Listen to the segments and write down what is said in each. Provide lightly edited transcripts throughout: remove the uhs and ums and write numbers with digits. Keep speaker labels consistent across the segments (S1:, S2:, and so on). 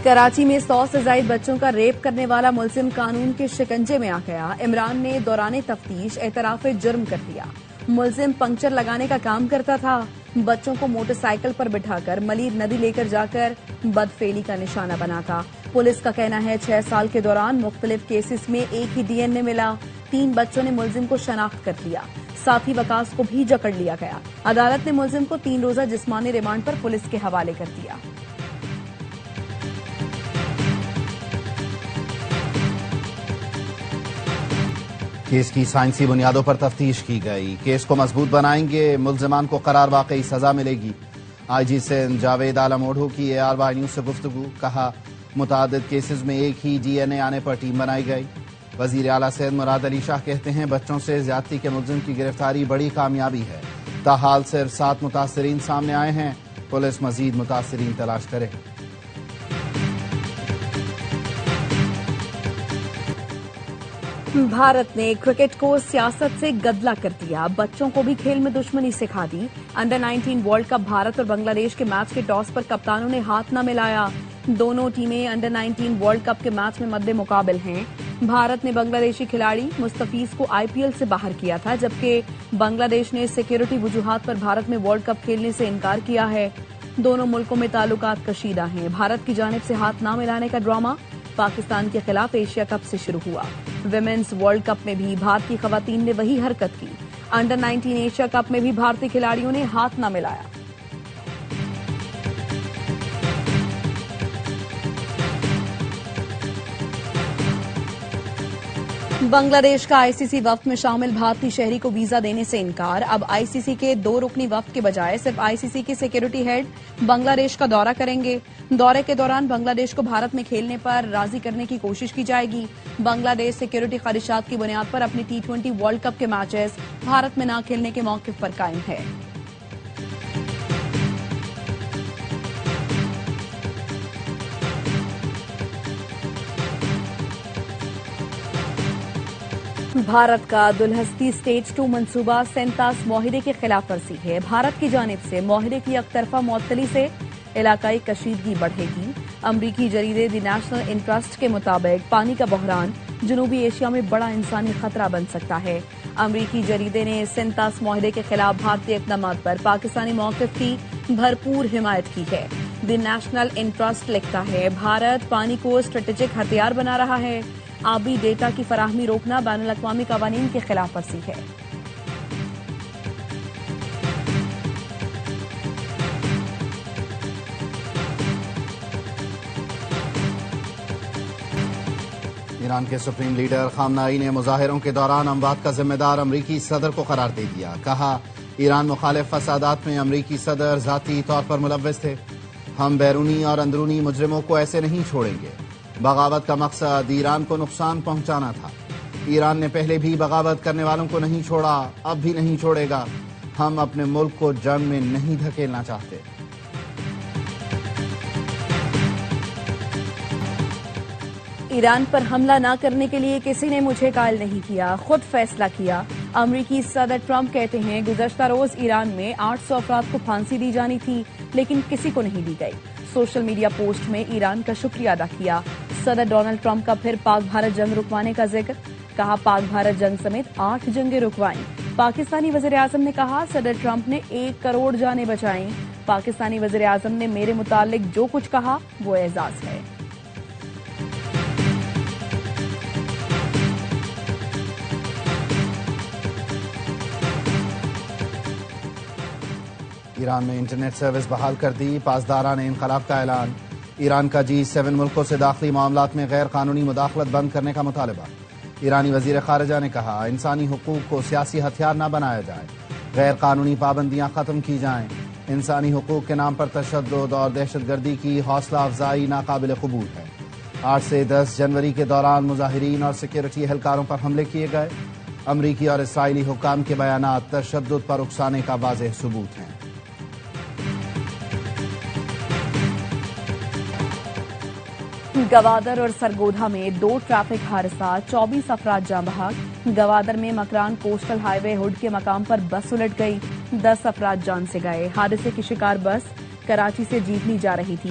S1: کراچی میں 100 سے زائد بچوں کا ریپ کرنے والا ملزم قانون کے شکنجے میں آ گیا۔ عمران نے دوران تفتیش اعتراف جرم کر دیا۔ ملزم پنکچر لگانے کا کام کرتا تھا۔ بچوں کو موٹر سائیکل پر بٹھا کر ملیر ندی لے کر جا کر بدفعلی کا نشانہ بنا تھا۔ پولیس کا کہنا ہے 6 سال کے دوران مختلف کیسز میں ایک ہی ڈی این اے ملا۔ 3 بچوں نے ملزم کو شناخت کر لیا۔ ساتھی وکاس کو بھی جکڑ لیا گیا۔ عدالت نے ملزم کو 3 روزہ جسمانی ریمانڈ پر پولیس کے حوالے کر دیا۔
S2: کیس کی سائنسی بنیادوں پر تفتیش کی گئی۔ کیس کو مضبوط بنائیں گے، ملزمان کو قرار واقعی سزا ملے گی۔ آئی جی سندھ جاوید عالم اوڈھو کی ARY نیوز سے گفتگو، کہا متعدد کیسز میں ایک ہی ڈی این اے آنے پر ٹیم بنائی گئی۔ وزیر اعلیٰ سندھ مراد علی شاہ کہتے ہیں بچوں سے زیادتی کے ملزم کی گرفتاری بڑی کامیابی ہے۔ تاحال صرف 7 متاثرین سامنے آئے ہیں۔ پولیس مزید متاثرین تلاش کرے۔
S1: بھارت نے کرکٹ کو سیاست سے گدلا کر دیا، بچوں کو بھی کھیل میں دشمنی سکھا دی۔ انڈر 19 ورلڈ کپ بھارت اور بنگلہ دیش کے میچ کے ٹاس پر کپتانوں نے ہاتھ نہ ملایا۔ دونوں ٹیمیں انڈر 19 ورلڈ کپ کے میچ میں مد مقابل ہیں۔ بھارت نے بنگلہ دیشی کھلاڑی مستفیض کو IPL سے باہر کیا تھا، جبکہ بنگلہ دیش نے سیکیورٹی وجوہات پر بھارت میں ورلڈ کپ کھیلنے سے انکار کیا ہے۔ دونوں ملکوں میں تعلقات کشیدہ ہیں۔ بھارت کی جانب سے ہاتھ نہ ملانے کا ڈرامہ پاکستان کے خلاف ایشیا کپ سے شروع ہوا۔ ویمنز ورلڈ کپ میں بھی بھارتی خواتین نے وہی حرکت کی۔ انڈر 19 ایشیا کپ میں بھی بھارتی کھلاڑیوں نے ہاتھ نہ ملایا۔ بنگلہ دیش کا ICC وفد میں شامل بھارتی شہری کو ویزا دینے سے انکار۔ اب ICC کے 2 رکنی وفد کے بجائے صرف ICC کے سیکیورٹی ہیڈ بنگلہ دیش کا دورہ کریں گے۔ دورے کے دوران بنگلہ دیش کو بھارت میں کھیلنے پر راضی کرنے کی کوشش کی جائے گی۔ بنگلہ دیش سیکیورٹی خدشات کی بنیاد پر اپنی T20 ورلڈ کپ کے میچز بھارت میں نہ کھیلنے کے موقف پر قائم ہے۔ بھارت کا دلہستی سٹیج 2 منصوبہ 37 معاہدے کی خلاف ورزی ہے۔ بھارت کی جانب سے معاہدے کی یک طرفہ معطلی سے علاقائی کشیدگی بڑھے گی۔ امریکی جریدے دی نیشنل انٹرسٹ کے مطابق پانی کا بحران جنوبی ایشیا میں بڑا انسانی خطرہ بن سکتا ہے۔ امریکی جریدے نے 37 معاہدے کے خلاف بھارتی اقدامات پر پاکستانی موقف کی بھرپور حمایت کی ہے۔ دی نیشنل انٹرسٹ لکھتا ہے بھارت پانی کو اسٹریٹجک ہتھیار بنا رہا ہے۔ آبی ڈیٹا کی فراہمی روکنا بین الاقوامی قوانین کی خلاف ورزی ہے۔
S2: ایران کے سپریم لیڈر خامنائی نے مظاہروں کے دوران اموات کا ذمہ دار امریکی صدر کو قرار دے دیا۔ کہا ایران مخالف فسادات میں امریکی صدر ذاتی طور پر ملوث تھے۔ ہم بیرونی اور اندرونی مجرموں کو ایسے نہیں چھوڑیں گے۔ بغاوت کا مقصد ایران کو نقصان پہنچانا تھا۔ ایران نے پہلے بھی بغاوت کرنے والوں کو نہیں چھوڑا، اب بھی نہیں چھوڑے گا۔ ہم اپنے ملک کو جنگ میں نہیں دھکیلنا چاہتے۔
S1: ایران پر حملہ نہ کرنے کے لیے کسی نے مجھے قائل نہیں کیا، خود فیصلہ کیا۔ امریکی صدر ٹرمپ کہتے ہیں گزشتہ روز ایران میں 800 افراد کو پھانسی دی جانی تھی، لیکن کسی کو نہیں دی گئی۔ سوشل میڈیا پوسٹ میں ایران کا شکریہ ادا کیا۔ صدر ڈونلڈ ٹرمپ کا پھر پاک بھارت جنگ رکوانے کا ذکر، کہا پاک بھارت جنگ سمیت 8 جنگیں رکوائیں۔ پاکستانی وزیر اعظم نے کہا صدر ٹرمپ نے 1 کروڑ جانیں بچائیں۔ پاکستانی وزیر اعظم نے میرے متعلق جو کچھ کہا وہ اعزاز ہے۔
S2: ایران میں انٹرنیٹ سروس بحال کر دی، پاسداران انقلاب کا اعلان۔ ایران کا G7 ملکوں سے داخلی معاملات میں غیر قانونی مداخلت بند کرنے کا مطالبہ۔ ایرانی وزیر خارجہ نے کہا انسانی حقوق کو سیاسی ہتھیار نہ بنایا جائے، غیر قانونی پابندیاں ختم کی جائیں۔ انسانی حقوق کے نام پر تشدد اور دہشت گردی کی حوصلہ افزائی ناقابل قبول ہے۔ 8 سے 10 جنوری کے دوران مظاہرین اور سیکیورٹی اہلکاروں پر حملے کیے گئے۔ امریکی اور اسرائیلی حکام کے بیانات تشدد پر اکسانے کا واضح ثبوت ہیں۔
S1: گوادر اور سرگودھا میں 2 ٹریفک حادثات، 24 افراد جاں بحق۔ گوادر میں مکران کوسٹل ہائی وے ہڈ کے مقام پر بس الٹ گئی، 10 افراد جان سے گئے۔ حادثے کی شکار بس کراچی سے جیتنی جا رہی تھی۔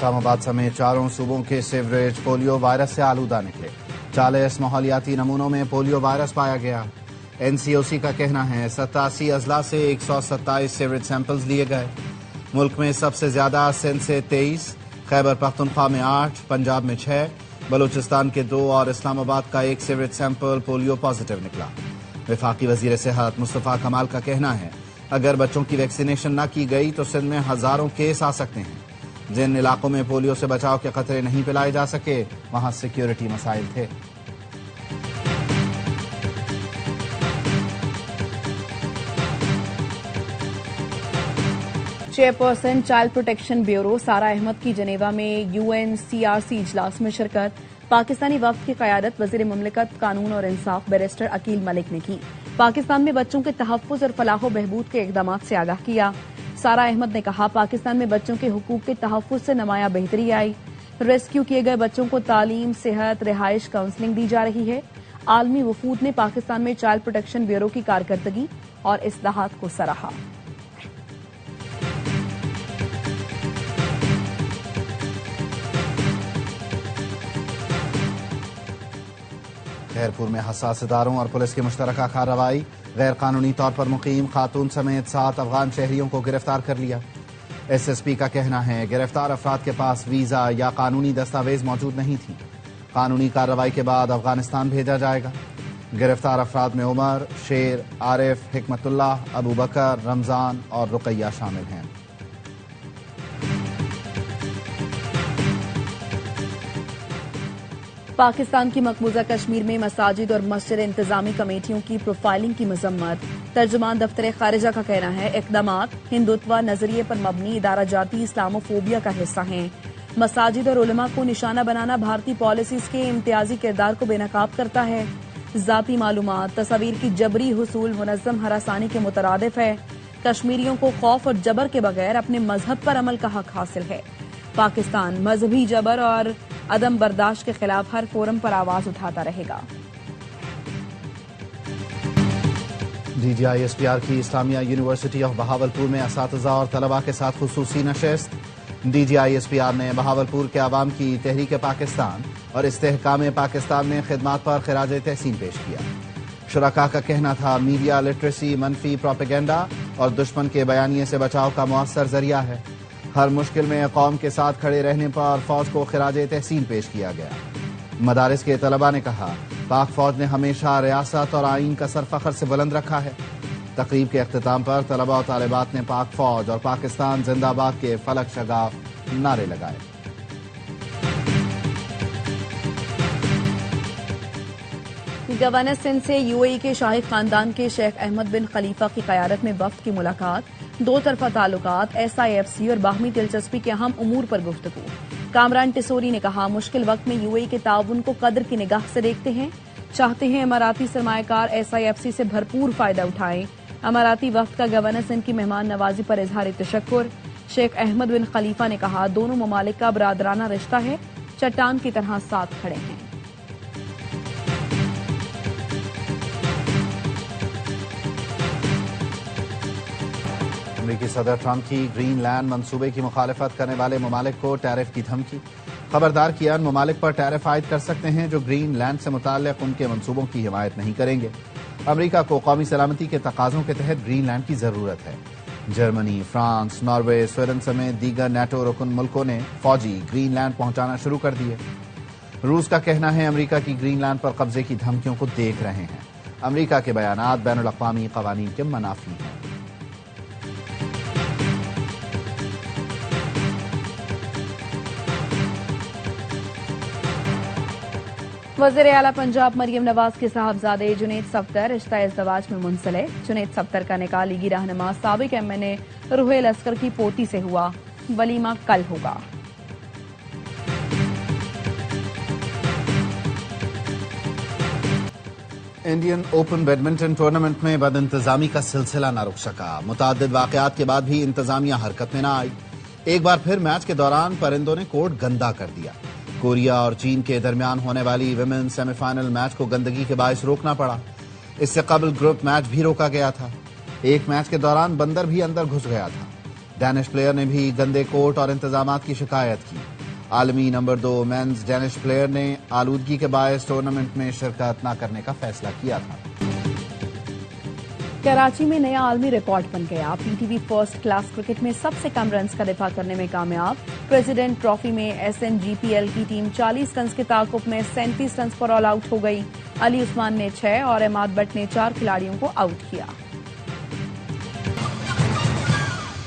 S2: اسلام آباد سمیت 4 صوبوں کے سیوریج پولیو وائرس سے آلودہ نکلے 40 ماحولیاتی نمونوں میں پولیو وائرس پایا گیا NCOC کا کہنا ہے 87 اضلاع سے 127 سیوریج سیمپلز لیے گئے ملک میں سب سے زیادہ سندھ سے 23 خیبر پختونخوا میں 8 پنجاب میں 6 بلوچستان کے 2 اور اسلام آباد کا 1 سیوریج سیمپل پولیو پازیٹیو نکلا وفاقی وزیر صحت مصطفیٰ کمال کا کہنا ہے اگر بچوں کی ویکسینیشن نہ کی گئی تو سندھ میں ہزاروں کیس آ سکتے ہیں جن علاقوں میں پولیو سے بچاؤ کے خطرے نہیں پلائے جا سکے وہاں سیکیورٹی مسائل تھے
S1: chairperson child protection bureau Sara Ahmed کی جنیوا میں UNCRC اجلاس میں شرکت پاکستانی وفد کی قیادت وزیر مملکت قانون اور انصاف بیرسٹر عقیل ملک نے کی پاکستان میں بچوں کے تحفظ اور فلاح و بہبود کے اقدامات سے آگاہ کیا سارہ احمد نے کہا پاکستان میں بچوں کے حقوق کے تحفظ سے نمایاں بہتری آئی ریسکیو کیے گئے بچوں کو تعلیم صحت رہائش کاؤنسلنگ دی جا رہی ہے عالمی وفود نے پاکستان میں چائلڈ پروٹیکشن بیورو کی کارکردگی اور اصلاحات کو سراہا
S2: خیرپور میں حساس اداروں اور پولیس کی مشترکہ کارروائی غیر قانونی طور پر مقیم خاتون سمیت 7 افغان شہریوں کو گرفتار کر لیا SSP کا کہنا ہے گرفتار افراد کے پاس ویزا یا قانونی دستاویز موجود نہیں تھی قانونی کارروائی کے بعد افغانستان بھیجا جائے گا گرفتار افراد میں عمر شیر عارف حکمت اللہ ابو بکر رمضان اور رقیہ شامل ہیں
S1: پاکستان کی مقبوضہ کشمیر میں مساجد اور مسجد انتظامی کمیٹیوں کی پروفائلنگ کی مذمت ترجمان دفتر خارجہ کا کہنا ہے اقدامات ہندوتوا نظریے پر مبنی ادارہ جاتی اسلاموفوبیا کا حصہ ہیں مساجد اور علماء کو نشانہ بنانا بھارتی پالیسیز کے امتیازی کردار کو بے نقاب کرتا ہے ذاتی معلومات تصاویر کی جبری حصول منظم ہراسانی کے مترادف ہے کشمیریوں کو خوف اور جبر کے بغیر اپنے مذہب پر عمل کا حق حاصل ہے پاکستان مذہبی جبر اور عدم برداشت کے خلاف ہر فورم پر آواز اٹھاتا رہے گا
S2: DGI-SPR کی اسلامیہ یونیورسٹی آف بہاولپور میں اساتذہ اور طلباء کے ساتھ خصوصی نشست DGI-SPR نے بہاولپور کے عوام کی تحریک پاکستان اور استحکام پاکستان میں خدمات پر خراج تحسین پیش کیا شرکاء کا کہنا تھا میڈیا لٹریسی منفی پروپیگنڈا اور دشمن کے بیانیے سے بچاؤ کا مؤثر ذریعہ ہے ہر مشکل میں قوم کے ساتھ کھڑے رہنے پر فوج کو خراج تحسین پیش کیا گیا مدارس کے طلباء نے کہا پاک فوج نے ہمیشہ ریاست اور آئین کا سر فخر سے بلند رکھا ہے تقریب کے اختتام پر طلباء و طالبات نے پاک فوج اور پاکستان زندہ باد کے فلک شگاف نعرے لگائے
S1: گورنر سندھ سے UAE کے شاہی خاندان کے شیخ احمد بن خلیفہ کی قیادت میں وفد کی ملاقات دو طرفہ تعلقات SIFC اور باہمی دلچسپی کے اہم امور پر گفتگو کامران ٹسوری نے کہا مشکل وقت میں UAE کے تعاون کو قدر کی نگاہ سے دیکھتے ہیں چاہتے ہیں اماراتی سرمایہ کار SIFC سے بھرپور فائدہ اٹھائیں اماراتی وفد کا گورنر سندھ کی مہمان نوازی پر اظہار تشکر شیخ احمد بن خلیفہ نے کہا دونوں ممالک کا برادرانہ رشتہ ہے چٹان کی طرح ساتھ کھڑے ہیں
S2: امریکی صدر ٹرمپ کی گرین لینڈ منصوبے کی مخالفت کرنے والے ممالک کو ٹیرف کی دھمکی خبردار کیا ان ممالک پر ٹیرف عائد کر سکتے ہیں جو گرین لینڈ سے متعلق ان کے منصوبوں کی حمایت نہیں کریں گے امریکہ کو قومی سلامتی کے تقاضوں کے تحت گرین لینڈ کی ضرورت ہے جرمنی فرانس ناروے سویڈن سمیت دیگر نیٹو رکن ملکوں نے فوجی گرین لینڈ پہنچانا شروع کر دیے روس کا کہنا ہے امریکہ کی گرین لینڈ پر قبضے کی دھمکیوں کو دیکھ رہے ہیں امریکہ کے بیانات بین الاقوامی قوانین کے منافی ہیں
S1: وزیر اعلیٰ پنجاب مریم نواز کے صاحبزادے جنید صفدر رشتہ ازدواج میں منسلک جنید صفدر کا نکاح لیگی رہنما سابق MNA روحیل اسکر کی پوتی سے ہوا ولیمہ کل ہوگا
S2: انڈین اوپن بیڈمنٹن ٹورنامنٹ میں بد انتظامی کا سلسلہ نہ رک سکا متعدد واقعات کے بعد بھی انتظامیہ حرکت میں نہ آئی ایک بار پھر میچ کے دوران پرندوں نے کورٹ گندا کر دیا کوریا اور چین کے درمیان ہونے والی ویمن سیمی فائنل میچ کو گندگی کے باعث روکنا پڑا اس سے قبل گروپ میچ بھی روکا گیا تھا ایک میچ کے دوران بندر بھی اندر گھس گیا تھا ڈینش پلیئر نے بھی گندے کورٹ اور انتظامات کی شکایت کی۔ عالمی نمبر 2 مینز ڈینش پلیئر نے آلودگی کے باعث ٹورنامنٹ میں شرکت نہ کرنے کا فیصلہ کیا تھا۔
S1: کراچی میں نیا عالمی ریکارڈ بن گیا۔ P T V first class cricket میں سب سے کم رنز کا دفاع کرنے میں کامیاب۔ پریزیڈنٹ ٹرافی میں S N G P L کی ٹیم 40 رنز کے تعاقب میں 37 رنز پر آل آؤٹ ہو گئی۔ علی عثمان نے 6 اور عماد بٹ نے 4 کھلاڑیوں کو آؤٹ کیا۔